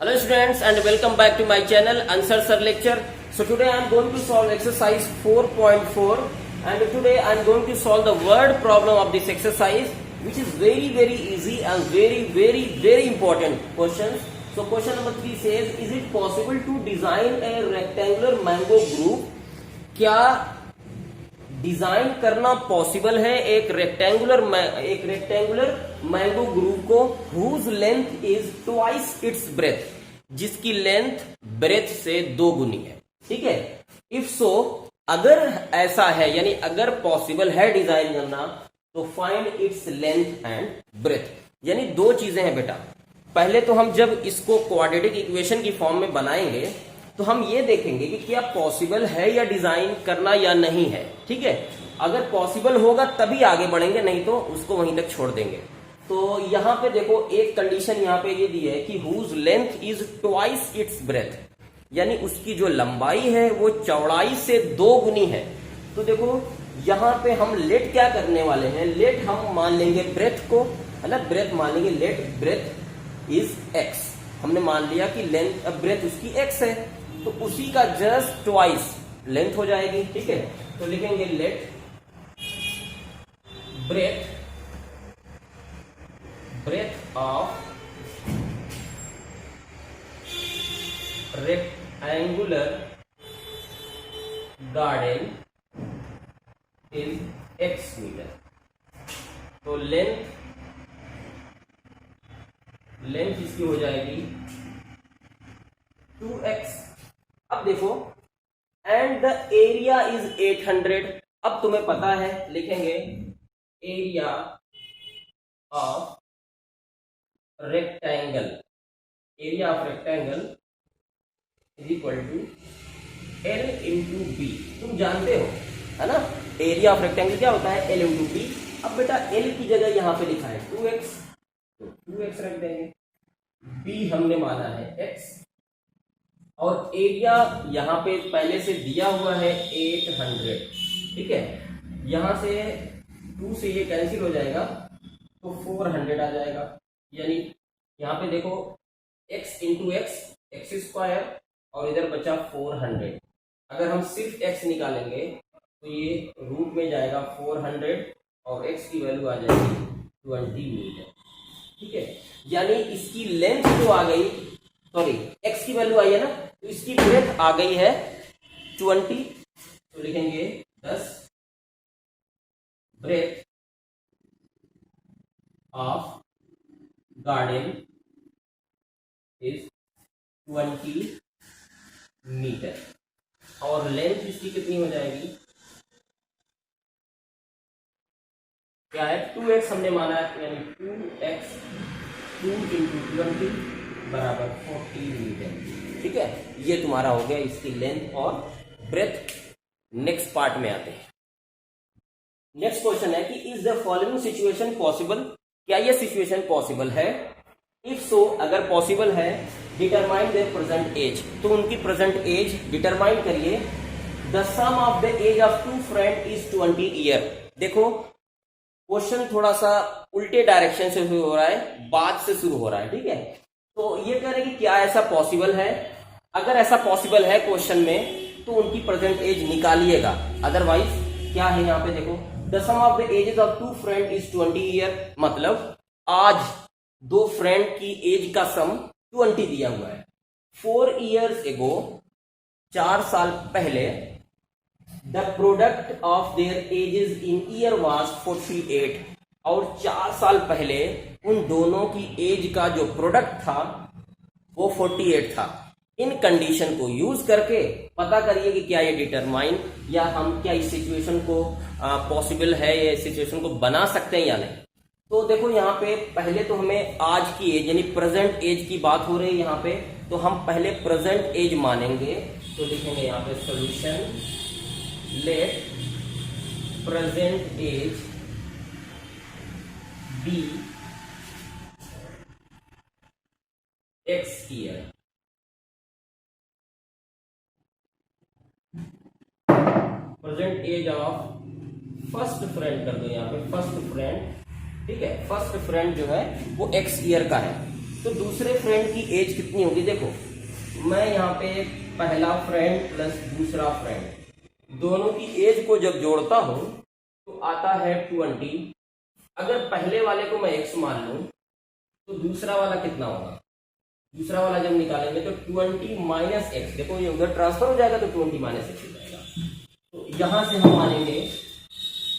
Hello students and welcome back to my channel Answer Sir Lecture. So today I am going to solve exercise 4.4 and today I am going to solve the word problem of this exercise, which is very easy and very important questions. So question number 3 says, is it possible to design a rectangular mango group? क्या design करना possible है एक rectangular mango group को whose length is twice its breadth, जिसकी length breadth से 2 गुनी है. ठीक है. इफ सो, अगर ऐसा है यानी अगर पॉसिबल है डिजाइन करना, तो find its length and breadth. यानी 2 चीजें हैं बेटा. पहले तो हम जब इसको क्वाड्रेटिक इक्वेशन की फॉर्म में बनाएंगे तो हम ये देखेंगे कि क्या पॉसिबल है या डिजाइन करना या नहीं है. ठीक है. अगर पॉसिबल होगा तभी आगे बढ़ेंगे, नहीं तो उसको वहीं तक छोड़ देंगे. तो यहां पे देखो एक कंडीशन यहां पे ये दी है कि whose length is twice its breadth, यानी उसकी जो लंबाई है वो चौड़ाई से 2 गुनी है. तो देखो यहां पे हम लेट क्या करने वाले हैं, लेट हम मान लेंगे ब्रेथ को, है ना, ब्रेथ मान लेंगे, लेट ब्रेथ इज एक्स. हमने मान लिया कि लेंथ ब्रेथ उसकी एक्स है, तो उसी का जस्ट ट्वाइस लेंथ हो जाएगी. ठीक है. तो लिखेंगे let breadth of rectangular garden is x metre. तो लेंथ इसकी हो जाएगी 2x. अब देखो एंड द एरिया इज 800. अब तुम्हें पता है, लिखेंगे area of rectangle is equal to L into B. तुम जानते हो, है ना, एरिया ऑफ रेक्टेंगल क्या होता है, L इंटू बी. अब बेटा L की जगह यहां पे लिखा है 2x, तो 2x रख देंगे. b हमने माना है x, और एरिया यहां पे पहले से दिया हुआ है 800. ठीक है. यहां से 2 से ये कैंसिल हो जाएगा तो 400 आ जाएगा. यानी यहां पे देखो x इंटू एक्स स्क्वायर, और इधर बचा 400. अगर हम सिर्फ x निकालेंगे तो ये रूट में जाएगा 400 और x की वैल्यू आ जाएगी 20 मीटर. ठीक है. यानी इसकी लेंथ जो आ गई, सॉरी x की वैल्यू आई है ना, तो इसकी ब्रेथ आ गई है 20. तो लिखेंगे 10 breadth of garden is 20 metre, और लेंथ इसकी कितनी हो जाएगी, क्या है, 2x हमने माना है, यानी 2x 2 इंटू 20 बराबर 40 मीटर. ठीक है. ये तुम्हारा हो गया इसकी लेंथ और ब्रेथ. नेक्स्ट पार्ट में आते हैं. नेक्स्ट क्वेश्चन है कि is the following situation possible. क्या ये सिचुएशन पॉसिबल है. इफ सो, अगर पॉसिबल है, डिटरमाइन देयर प्रेजेंट एज. तो उनकी प्रेजेंट एज डिटरमाइन करिए. The sum of the age of 2 friend is 20 year. देखो क्वेश्चन थोड़ा सा उल्टे डायरेक्शन से शुरू हो रहा है, बाद से शुरू हो रहा है. ठीक है. तो ये कह रहे हैं कि क्या ऐसा पॉसिबल है. अगर ऐसा पॉसिबल है क्वेश्चन में, तो उनकी प्रेजेंट एज निकालिएगा. अदरवाइज क्या है यहाँ पे देखो, the sum of the ages of 2 friend is 20 year. मतलब आज 2 फ्रेंड की एज का सम 20 दिया हुआ है. 4 ईयर्स एगो, 4 साल पहले, the product of their edges in year was 48. और 4 साल पहले उन दोनों की एज का जो प्रोडक्ट था वो 48 था. इन कंडीशन को यूज करके पता करिए कि क्या ये डिटरमाइन, या हम क्या इस सिचुएशन को पॉसिबल है, या इस सिचुएशन को बना सकते हैं या नहीं. तो देखो यहाँ पे पहले तो हमें आज की एज यानी प्रेजेंट एज की बात हो रही है यहाँ पे, तो हम पहले प्रेजेंट एज मानेंगे. तो लिखेंगे यहाँ पे solution, let present age be x year. Present age of first friend कर दो यहाँ पे, फर्स्ट फ्रेंड. ठीक है. फर्स्ट फ्रेंड जो है वो x ईयर का है. तो दूसरे फ्रेंड की एज कितनी होगी? देखो मैं यहाँ पे पहला फ्रेंड प्लस दूसरा फ्रेंड दोनों की एज को जब जोड़ता हूं तो आता है 20। अगर पहले वाले को मैं x मान लूं तो दूसरा वाला कितना होगा? दूसरा वाला जब निकालेंगे तो 20 माइनस एक्स, देखो ये उधर ट्रांसफर हो जाएगा तो 20 माइनस एक्स हो जाएगा। तो यहां से हम मानेंगे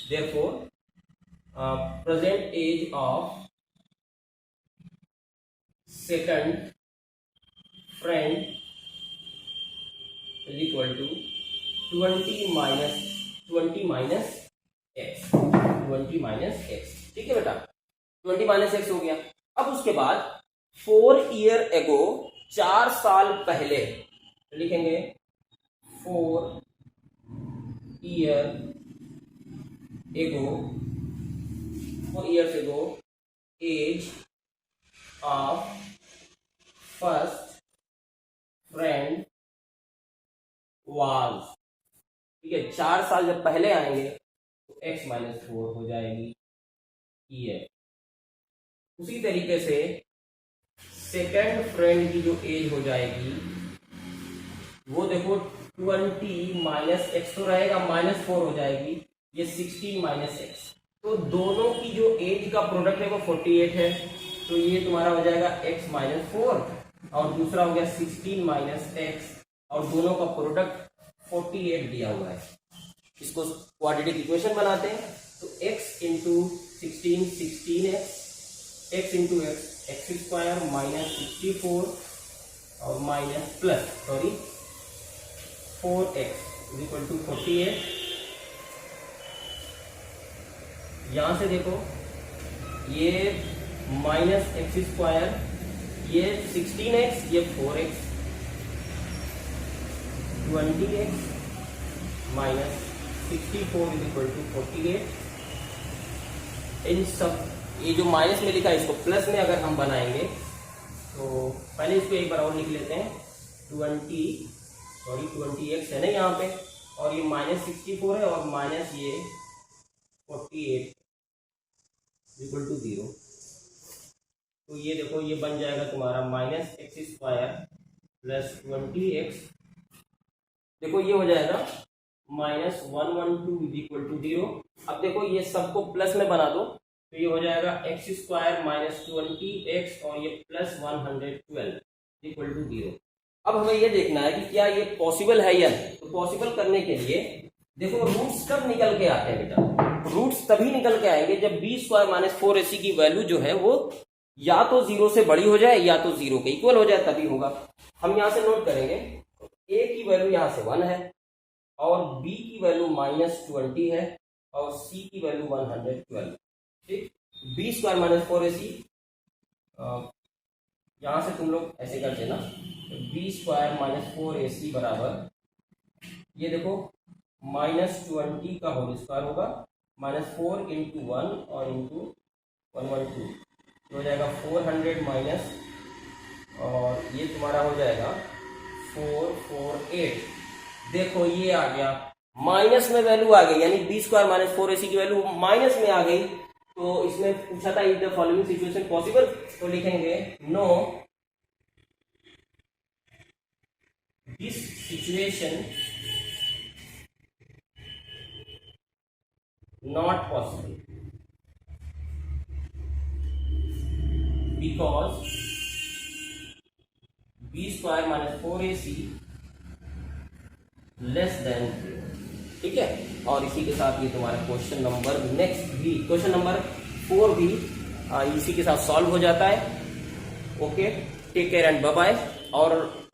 therefore present age of second friend is equal to 20 minus x, 20 minus x. ठीक है बेटा, 20 माइनस एक्स हो गया। अब उसके बाद 4 ईयर एगो, 4 साल पहले लिखेंगे 4 year ago, 4 years ago age of first friend was. ठीक है, 4 साल जब पहले आएंगे तो x माइनस 4 हो जाएगी ईयर। उसी तरीके से सेकेंड फ्रेंड की जो एज हो जाएगी वो देखो 20 माइनस एक्स तो रहेगा, माइनस 4 हो जाएगी, ये 16 माइनस एक्स। तो दोनों की जो एज का प्रोडक्ट है वो 48 है, तो ये तुम्हारा हो जाएगा x माइनस 4 और दूसरा हो गया 16 माइनस एक्स और दोनों का प्रोडक्ट 48 दिया हुआ है। इसको क्वाड्रेटिक इक्वेशन बनाते हैं तो x into 16 16x, x into x square minus 64 और minus plus 4x is equal to 48। यहां से देखो ये माइनस एक्स स्क्वायर, ये 16x, ये 4x, 20x minus 64 is equal to 48। इन सब ये जो माइनस में लिखा है इसको प्लस में अगर हम बनाएंगे तो पहले इसको एक बार और लिख लेते हैं, 20x है ना यहाँ पे, और ये माइनस 64 है और माइनस ये 48 इक्वल टू 0। तो ये देखो ये बन जाएगा तुम्हारा minus x square plus 20x, देखो ये हो जाएगा माइनस 112 इज इक्वल टू 0। अब देखो ये सबको प्लस में बना दो तो ये हो जाएगा एक्स स्क्वायर माइनस 20x और ये प्लस 112 इक्वल टू 0। अब हमें ये देखना है कि क्या ये पॉसिबल है या नहीं। तो पॉसिबल करने के लिए देखो रूट्स कब निकल के आते हैं बेटा? रूट्स तभी निकल के आएंगे जब b स्क्वायर माइनस 4ac की वैल्यू जो है वो या तो 0 से बड़ी हो जाए या तो 0 के इक्वल हो जाए, तभी होगा। हम यहां से नोट करेंगे a की वैल्यू यहां से 1 है और b की वैल्यू माइनस 20 है और c की वैल्यू 112। ठीक, b स्क्वायर माइनस 4ac यहां से तुम लोग ऐसे कर देना, b स्क्वायर माइनस 4ac बराबर ये देखो माइनस 20 का होल स्क्वायर होगा, माइनस 4 इंटू 1 और इंटू 112 हो जाएगा 400 माइनस, और ये तुम्हारा हो जाएगा 448। देखो ये आ गया माइनस में वैल्यू आ गई, यानी बी स्क्वायर माइनस 4ac की वैल्यू माइनस में आ गई। तो इसमें पूछा था is the following situation possible, तो लिखेंगे no this situation not possible because b square minus 4ac less than 0। ठीक है, और इसी के साथ ये तुम्हारा क्वेश्चन नंबर नेक्स्ट भी, क्वेश्चन नंबर 4 भी इसी के साथ सॉल्व हो जाता है। Okay, take care and bye bye.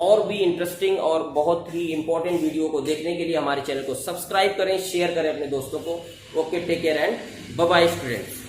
और भी इंटरेस्टिंग और बहुत ही इंपॉर्टेंट वीडियो को देखने के लिए हमारे चैनल को सब्सक्राइब करें, शेयर करें अपने दोस्तों को। Okay, take care and bye bye students.